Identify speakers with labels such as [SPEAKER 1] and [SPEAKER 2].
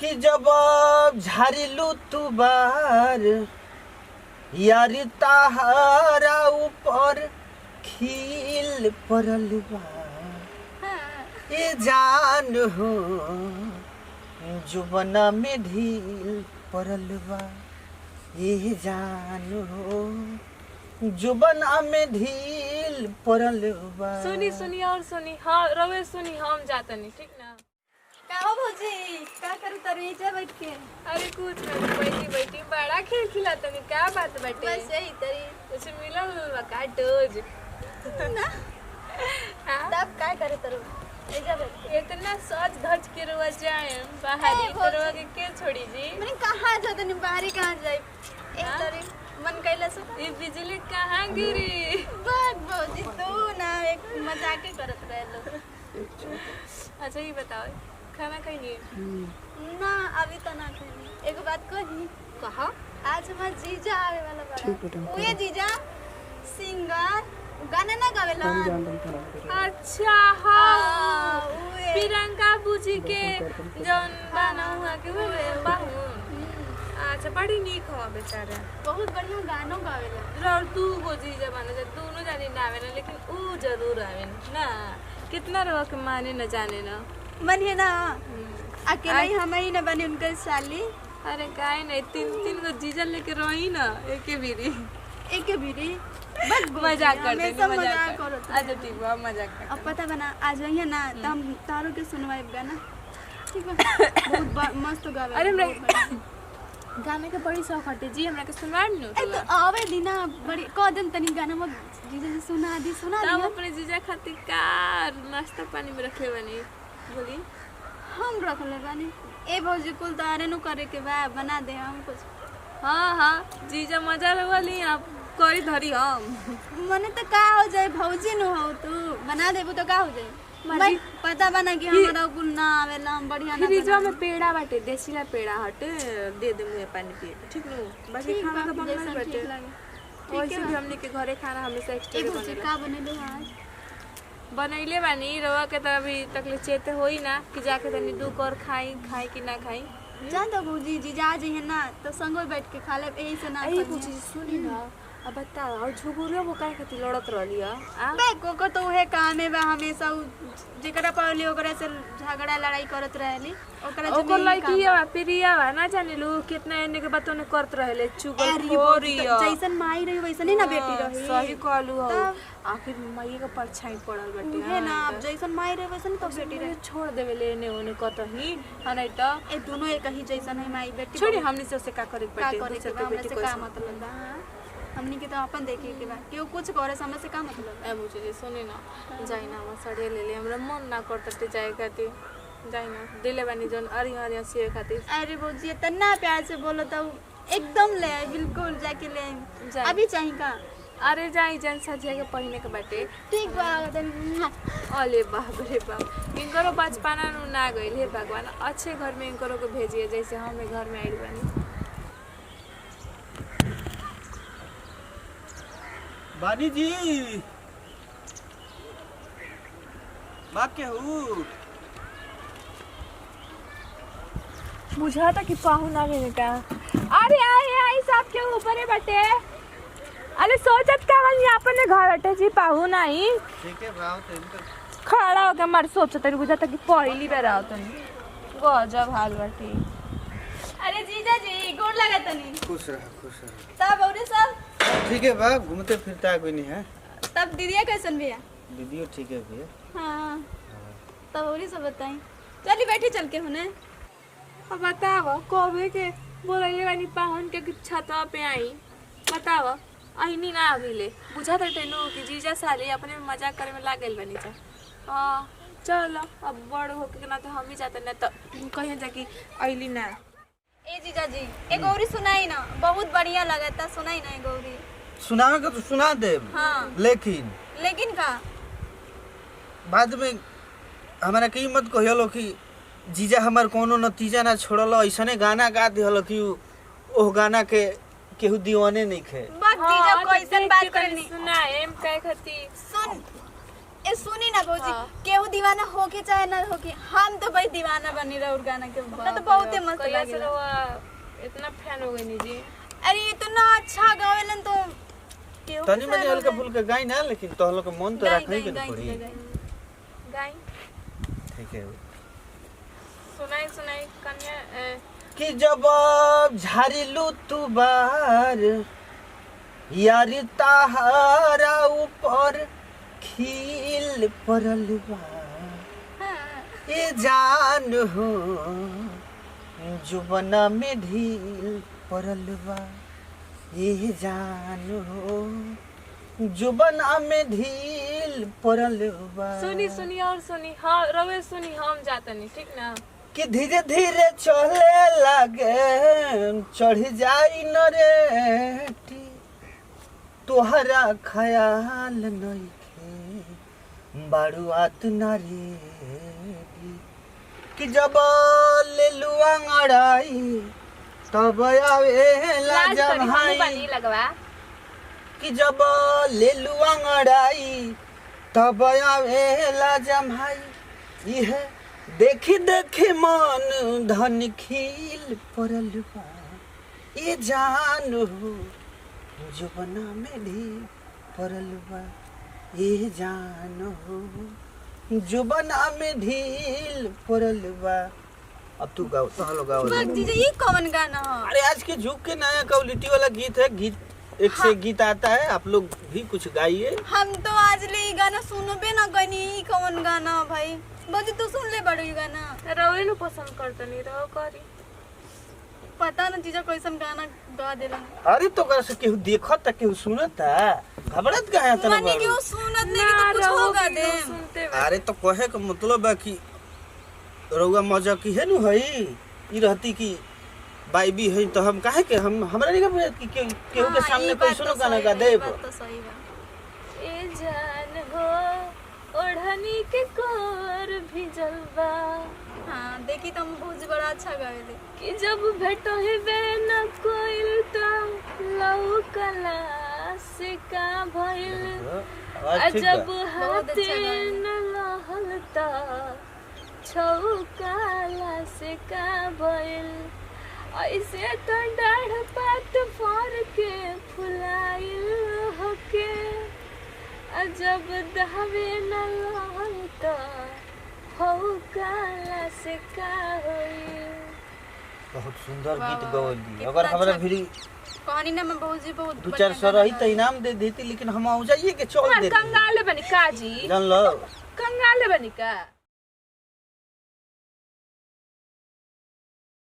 [SPEAKER 1] कि जब झारिलू तू बार यारी ताहारा ऊपर खिल पड़ल बा ये जान हो जुबना में ढील पड़ल बा ये जान हो जुबना में ढील पड़ल बा।
[SPEAKER 2] सुनी और सुनी हाँ रवे सुनी हम जाता नहीं ठीक ना
[SPEAKER 3] काहो भौजी का करू तरी जा बैठ के।
[SPEAKER 2] अरे कुछ नहीं बैठी बैठी बड़ा खेल खिलाता नहीं क्या बात बाटे
[SPEAKER 3] बस यही तरी
[SPEAKER 2] कुछ मिलल का डोज
[SPEAKER 3] ना
[SPEAKER 2] हाँ
[SPEAKER 3] तब काय करे तरू ए जा बैठ के।
[SPEAKER 2] इतना सच धज के रुआ जाए बाहर इतरवा के छोड़ी जी
[SPEAKER 3] मैंने कहां जा तनी बाहरी कहां जाई एक तरी मन कैला से
[SPEAKER 2] ये बिजली कहाँ गिरी
[SPEAKER 3] बात भौजी तू ना एक मजाक करत रहे लो।
[SPEAKER 2] अच्छा ये बताओ खाना खाइए
[SPEAKER 3] ना अभी तो ना खाई। एगो बात कही
[SPEAKER 2] कहा
[SPEAKER 3] आज हमार जीजा आवे वाला बा। ओए जीजा सिंगर गाना ना गावेला।
[SPEAKER 2] अच्छा हाँ
[SPEAKER 3] ओए
[SPEAKER 2] प्रियंका बूजी के जौन गाना हुआ के वो बाहुन अच्छा बड़ी नीक हो बेचारा
[SPEAKER 3] बहुत बढ़िया गाना गावेला।
[SPEAKER 2] और तू वो जीजा बना जा दोनों जाने ना आवे ना लेकिन ऊ जरूर आवे ना कितना रवा के माने न जाने ना
[SPEAKER 3] बनिए ना अकेले ही हम ही ना बने उनके साली।
[SPEAKER 2] अरे काहे नहीं तीन गो जीजा लेके रही ना एके बीरी
[SPEAKER 3] एक बीरी बस
[SPEAKER 2] मजाक करते
[SPEAKER 3] हमेशा
[SPEAKER 2] नहीं
[SPEAKER 3] मजाक करो।
[SPEAKER 2] अच्छा ठीक बा मजाक करते
[SPEAKER 3] अब पता बना आज वही ना तो हम तारों के सुनवाई गाना ठीक बा बहुत मस्त गावे।
[SPEAKER 2] अरे हमरा गाने के बड़ी शौक हटे जी हमरा के सुनवा नु
[SPEAKER 3] ए तो आवे दिना बड़ी कदम तनी गाना में जीजा जी सुना दी
[SPEAKER 2] तब अपने जीजा खातिर का नाश्ता पानी में रखे बनी बोली
[SPEAKER 3] हम रख ले बानी। ए भौजी कुल तारे नु करे के बा बना दे हम कुछ।
[SPEAKER 2] हाँ जीजा मजा लगली आप करी धरी हम
[SPEAKER 3] मने तो का हो जाए भौजी नु हो तू बना देबू तो का हो जाए मैं पता बना कि हमरा कुल ना आवेला हम बढ़िया ना
[SPEAKER 2] फ्रिजवा में पेड़ा बाटे देसीला पेड़ा हटे दे दे मुझे पानी पिए ठीक नु बाकी खाना का बनल बाटे वैसे भी हमने के घरे खाना हमेशा एक्स्ट्रा बनेला
[SPEAKER 3] का बनेलो आज
[SPEAKER 2] बनैले बानी रवा के त अभी तकले चेते होई ना कि जाके तनी दू कर खाई कि ना खाई
[SPEAKER 3] जान दो भौजी जी जा जी है ना तो संग बैठ के खा ले यही से ना
[SPEAKER 2] ए पूछी सुनी ना अब बता और झुगुरिया वो काहे खातिर लड़त रहली आ
[SPEAKER 3] बे कोको तो उहे काम है बा हमेशा जेकरा पावली ओकरा से झगड़ा लड़ाई करत रहली
[SPEAKER 2] ओकर लड़कीया प्रिया ना जाने लो कितना एने के बातों ने करत रहले चुगल खोरिया
[SPEAKER 3] जैसन माई रही वैसन ही ना बेटी रही।
[SPEAKER 2] सही कहलू हो आखिर माई के परछाई पड़ल बाटे
[SPEAKER 3] है ना अब जैसन माई रही वैसन तो बेटी रही
[SPEAKER 2] छोड़ देवेले एने ओने कतही नहीं तो
[SPEAKER 3] ए दोनों एक ही जैसन है माई बेटी
[SPEAKER 2] छोड़ी हमनी से का करे
[SPEAKER 3] का
[SPEAKER 2] बाटे
[SPEAKER 3] करे के हमने से का मतलब बा हमनी के तो अपन देखे के बा केहू कुछ करे समझ से का मतलब
[SPEAKER 2] ए मुझे जे सुनी ना जाई ना हम सड़े ले ले हमरा मन ना करते जाए खातिर जाई ना दिले बानी जन अरिया से खातिर।
[SPEAKER 3] अरे भौजी इतना प्यार से बोलो तो एकदम ले आई बिल्कुल जाके ले आई अभी चाहिए का
[SPEAKER 2] अरे जाई जन सजिया के पहिने के बाटे
[SPEAKER 3] ठीक बा
[SPEAKER 2] अले बाप रे बाप इनकरो बचपना ना गइल हे भगवान अच्छे घर में इनकरो को भेजिए जैसे हम घर में आइल बानी
[SPEAKER 1] बानी जी बात क्या हो
[SPEAKER 2] बुझा था कि पाहुन आ गए का अरे आई साहब के ऊपर है बटे अरे सोचत का वाली अपने घर हटे जी पाहुन आई
[SPEAKER 1] ठीक है भाव तो इनका
[SPEAKER 2] खड़ा हो के मार सोचत है बुझा था कि पहली बार आओ तुम गजब हाल बाटे।
[SPEAKER 3] अरे जीजा जी गोड़ लगा तनी
[SPEAKER 1] खुश रह
[SPEAKER 3] तब और सब
[SPEAKER 1] ठीक है बा घूमते फिरते आ कोई नहीं है
[SPEAKER 3] तब दीदिया कैसन भैया
[SPEAKER 1] दीदियो ठीक है भैया।
[SPEAKER 3] हाँ तब और सब बताई चली बैठी चल के हुने
[SPEAKER 2] अब बताओ कबे के बोलैले वाली पाहुन के छतवा पे आई बताओ अहिनी ना अभिले बुझा था तेनो कि जीजा साली अपने में मजाक करे में लागल बनी जा हां चलो अब बड़ हो के ना तो हम ही जाते ना तो कहीं जाके अइली ना।
[SPEAKER 3] ए जीजा जी एक गौरी सुनाई ना बहुत बढ़िया लगा था सुनाई ना गौरी
[SPEAKER 1] सुनावे का तो सुना दे
[SPEAKER 3] हाँ लेकिन का
[SPEAKER 1] बाद में हमारा कई मत कहियो कि जीजा हमार कोनो नतीजा ना छोड़ल ऐसने गाना गा दिहल कि ओह गाना के केहू दीवाने नहीं खे
[SPEAKER 3] बात जीजा कैसन बात करनी
[SPEAKER 2] सुना एम कह खती
[SPEAKER 3] सुन सुनी ना भौजी
[SPEAKER 2] हाँ।
[SPEAKER 3] केहू दीवाना होके चाहे ना होके हम तो भाई दीवाना बनी रहा गाना के हमरा तो बहुते मस्त
[SPEAKER 2] कहिया से
[SPEAKER 3] लागेला
[SPEAKER 2] रहुआ इतना फैन हो गई नी जी
[SPEAKER 3] अरे इतना अच्छा गावेलन तो केहू
[SPEAKER 1] तनी मनी हल्का फुल्का गाई ना, लेकिन तोहलो के मन तो रखई के न पड़ी।
[SPEAKER 2] गाई
[SPEAKER 1] ठीक है।
[SPEAKER 2] सुनाई सुनाई कन्या
[SPEAKER 1] कि जब झारिलू तू बार यारी ताहारा ऊपर खिल पड़ल बा ए जान हो जुबना में ढील पड़ल बा ए जान हो जुबना में ढील पड़ल बा।
[SPEAKER 2] सुनी सुनी और सुनी हाँ रवे सुनी हम जातनी ठीक ना
[SPEAKER 1] कि धीरे धीरे चले लागे चढ़ जाई नरेटी तोहरा ख्याल नइखे बाड़ुआत नारी कि जब ले लुआ अंगड़ाई तब आवेला
[SPEAKER 2] लाज करी हम
[SPEAKER 1] जम्हाई
[SPEAKER 2] बनी लगवा
[SPEAKER 1] कि जब ले लुआ अंगड़ाई तब आवेला जम्हाई इहे देखी देखी मन धन खिल पड़ल बा ये जान हो जुबना में ढी पड़ल बा ये जान हो जुबना में ढील पड़ल बा। अब तू गाओ तो हलो गाओ।
[SPEAKER 3] जीजा ये कौन गाना है?
[SPEAKER 1] अरे आज के जुग के नया क्वालिटी वाला गीत है, गीत एक से गीत आता है, आप लोग भी कुछ गाइए।
[SPEAKER 3] हम तो आज ले ये गाना सुनबे ना कनी ई कौन गाना है भाई बजी तू सुन ले बड़ो ये गाना
[SPEAKER 2] रवे नु पसंद करतनी रहो करी
[SPEAKER 3] पता ना जीजा कैसन गाना गा देलन
[SPEAKER 1] अरे तो कर से केहू देखत त केहू सुनत घबरत गया तना
[SPEAKER 3] माने कि वो सुनत नहीं कि तो कुछ होगा दे
[SPEAKER 2] सुनते
[SPEAKER 1] अरे तो कहे का मतलब है कि रउआ मजा की है नु हई ई रहती कि बाई भी है तो हम काहे के हम हमरा नहीं के कि केहू के सामने कोई सुनो गाना गा देब।
[SPEAKER 3] बात तो सही बा
[SPEAKER 2] ए जान हो ओढ़नी के कोर भी जलवा
[SPEAKER 3] हां देखी तुम बहुत बड़ा अच्छा गावेले
[SPEAKER 2] कि जब भेटो ही न कोइल तो लव कला से का भइल अजब हाथे न लहलता छौकाला से का भइल ऐसे तो डाढ़ पात फार के फुलाइल होके अजब दहवे न लहलता छौकाला से का होइल।
[SPEAKER 1] बहुत सुंदर गीत
[SPEAKER 3] वाह,
[SPEAKER 1] गवली।
[SPEAKER 3] कितना
[SPEAKER 1] अगर हमरा
[SPEAKER 3] अच्छा
[SPEAKER 1] भी
[SPEAKER 3] कहानी ना मैं बहुत जी बहुत
[SPEAKER 1] दो चार सौ रही तो इनाम दे देती, लेकिन हम आ जाइए के चल देते
[SPEAKER 2] कंगाले बनी काजी
[SPEAKER 1] जान लो।
[SPEAKER 2] कंगाले बनी का